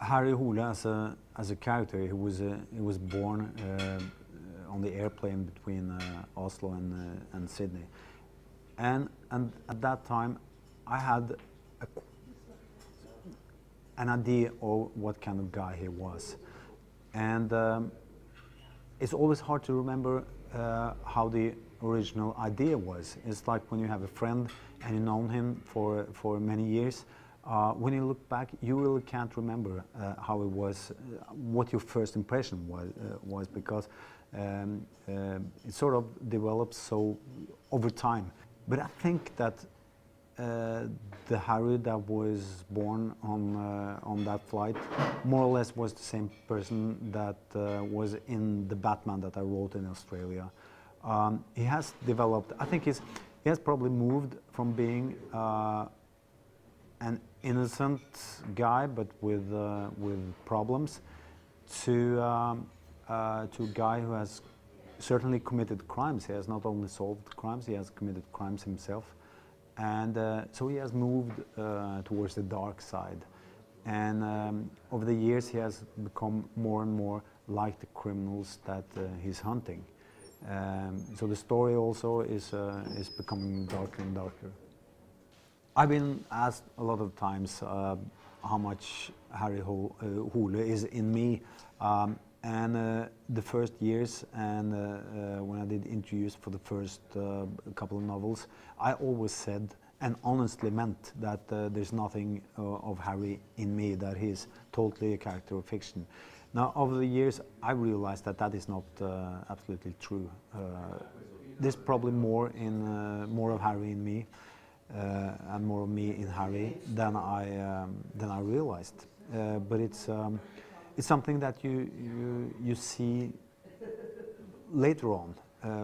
Harry Hole as a character, he was born on the airplane between Oslo and Sydney, and at that time I had an idea of what kind of guy he was, and it's always hard to remember how the original idea was. It's like when you have a friend and you've known him for many years. When you look back, you really can't remember how it was, what your first impression was because it sort of develops so over time. But I think that the Harry that was born on that flight more or less was the same person that was in the Batman that I wrote in Australia. He has developed, I think he has probably moved from being an innocent guy but with problems to a guy who has certainly committed crimes. He has not only solved crimes, he has committed crimes himself. And so he has moved towards the dark side. And over the years he has become more and more like the criminals that he's hunting. So the story also is becoming darker and darker. I've been asked a lot of times how much Harry Hole is in me. And the first years and when I did interviews for the first couple of novels, I always said and honestly meant that there's nothing of Harry in me, that he's totally a character of fiction. Now, over the years, I realized that that is not absolutely true. There's probably more of Harry in me and more of me in Harry than I realized. But it's something that you see later on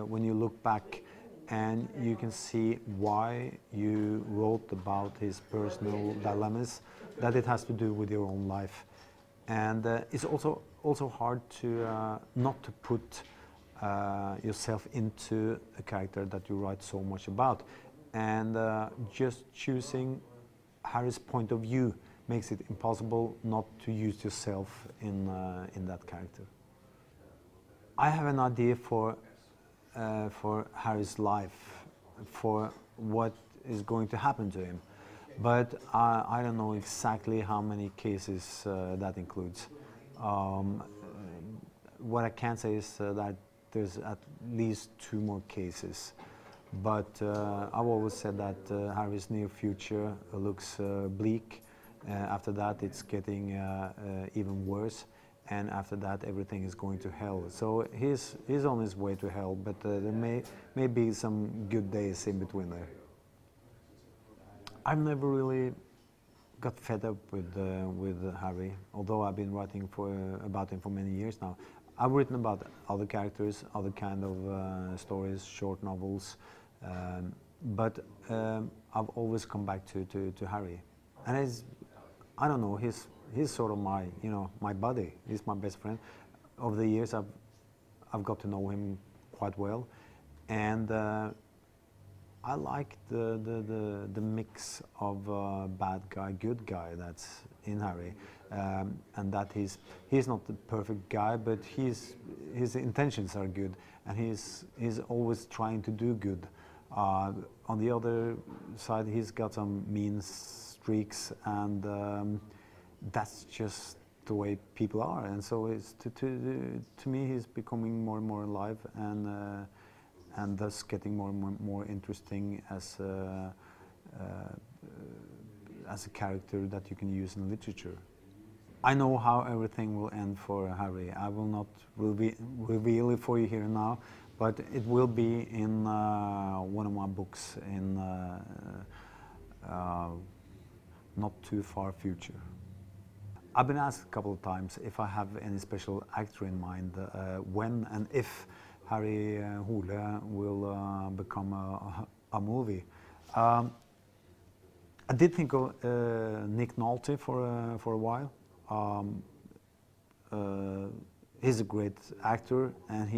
when you look back, and you can see why you wrote about his personal dilemmas, that it has to do with your own life. And it's also hard to not to put yourself into a character that you write so much about, and just choosing Harry's point of view makes it impossible not to use yourself in that character. I have an idea for Harry's life, for what is going to happen to him, but I don't know exactly how many cases that includes. What I can say is that there's at least 2 more cases, but I've always said that Harry's near future looks bleak. After that, it's getting even worse, and after that, everything is going to hell. So he's on his way to hell, but there may be some good days in between there. I've never really got fed up with Harry, although I've been writing about him for many years now. I've written about other characters, other kind of stories, short novels, but I've always come back to Harry, and I don't know, he's sort of my, my buddy. He's my best friend. Over the years, I've got to know him quite well, and I like the mix of bad guy, good guy that's in Harry, and that he's not the perfect guy, but his intentions are good, and he's always trying to do good. On the other side, he's got some mean streaks, and that's just the way people are. And so it's to me, he's becoming more and more alive, and thus getting more and more interesting as a character that you can use in literature. I know how everything will end for Harry. I will not reveal it for you here now, but it will be in one of my books in not too far future. I've been asked a couple of times if I have any special actor in mind, when and if Harry Hole will become a movie. I did think of Nick Nolte for a while. He's a great actor, and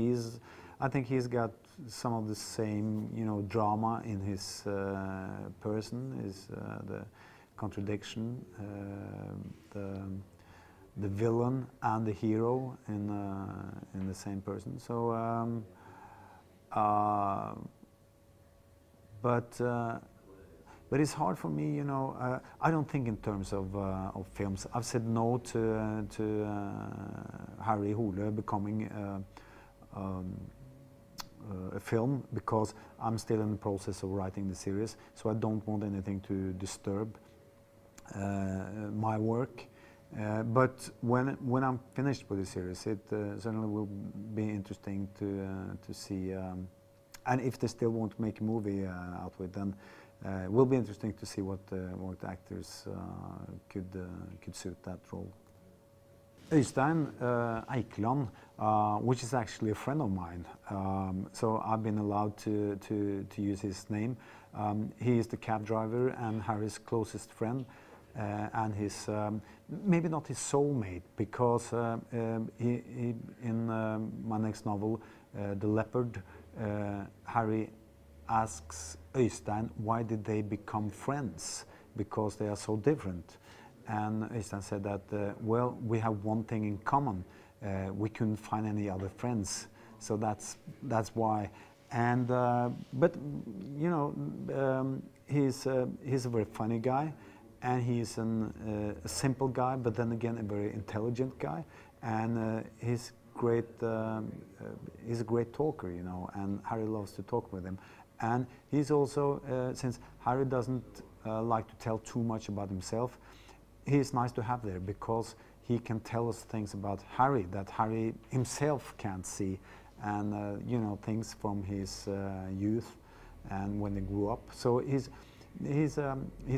I think he's got some of the same, drama in his person, the contradiction, the villain and the hero in the same person. So, but it's hard for me, you know. I don't think in terms of films. I've said no to Harry Hole becoming a film because I'm still in the process of writing the series, so I don't want anything to disturb my work. But when I'm finished with the series, it certainly will be interesting to see. And if they still want to make a movie out of it, then it will be interesting to see what actors could suit that role. Øystein Eikeland, which is actually a friend of mine, so I've been allowed to use his name. He is the cab driver and Harry's closest friend, and his maybe not his soulmate, because he in my next novel, The Leopard, Harry asks Øystein why did they become friends, because they are so different. And Øystein said that, well, we have one thing in common. We couldn't find any other friends, so that's why. And but you know, he's a very funny guy, and he's a simple guy, but then again a very intelligent guy, and he's great. He's a great talker, you know, and Harry loves to talk with him. And he's also, since Harry doesn't like to tell too much about himself, he's nice to have there because he can tell us things about Harry that Harry himself can't see, and you know, things from his youth and when they grew up. So he's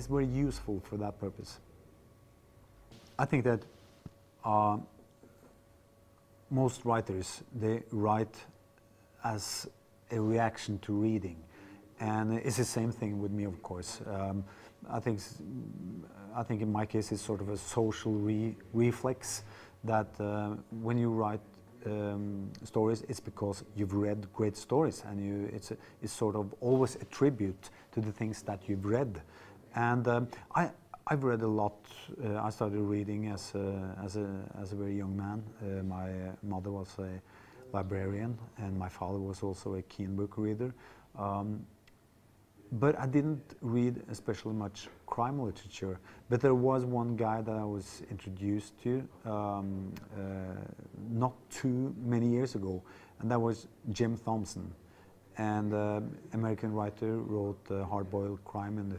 very useful for that purpose. I think that most writers, they write as a reaction to reading, and it's the same thing with me, of course. I think in my case it's sort of a social reflex that when you write stories, it's because you've read great stories, and it's sort of always a tribute to the things that you've read. And I've read a lot. I started reading as a very young man. My mother was a librarian, and my father was also a keen book reader. But I didn't read especially much crime literature. But there was one guy that I was introduced to not too many years ago, and that was Jim Thompson. And American writer, wrote hard-boiled crime in the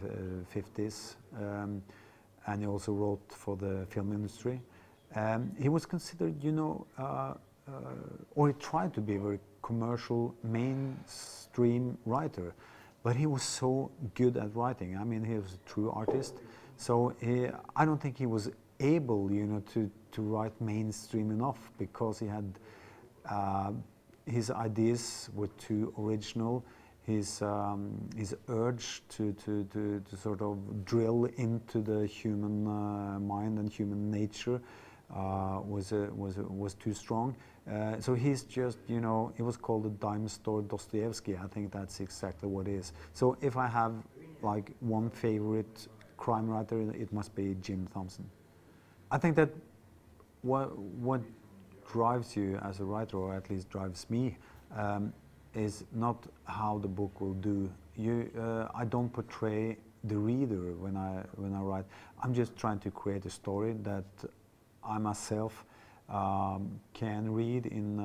50s, and he also wrote for the film industry. He was considered, you know, or he tried to be a very commercial, mainstream writer. But he was so good at writing. I mean, he was a true artist. So I don't think he was able, you know, to write mainstream enough, because he had his ideas were too original. His urge to sort of drill into the human mind and human nature was too strong. So he's just, you know, it was called the dime store Dostoevsky. I think that's exactly what it is. So if I have like one favorite crime writer, it must be Jim Thompson. I think that what drives you as a writer, or at least drives me, is not how the book will do. I don't portray the reader when I write. I'm just trying to create a story that I myself can read in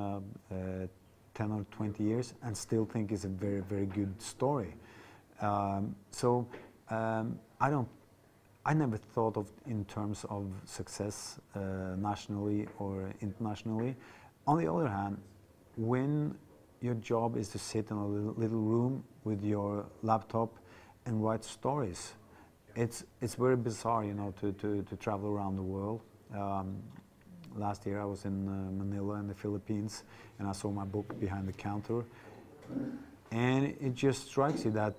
10 or 20 years and still think is a very, very good story. I never thought of in terms of success nationally or internationally. On the other hand, when your job is to sit in a little room with your laptop and write stories, it's very bizarre, you know, to travel around the world. Last year I was in Manila in the Philippines, and I saw my book behind the counter, and it just strikes you that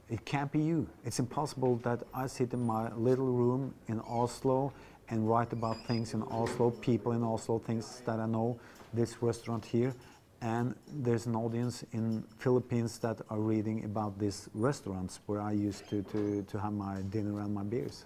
it can't be you. It's impossible that I sit in my little room in Oslo and write about things in Oslo, people in Oslo, things that I know, this restaurant here, and there's an audience in Philippines that are reading about these restaurants where I used to have my dinner and my beers.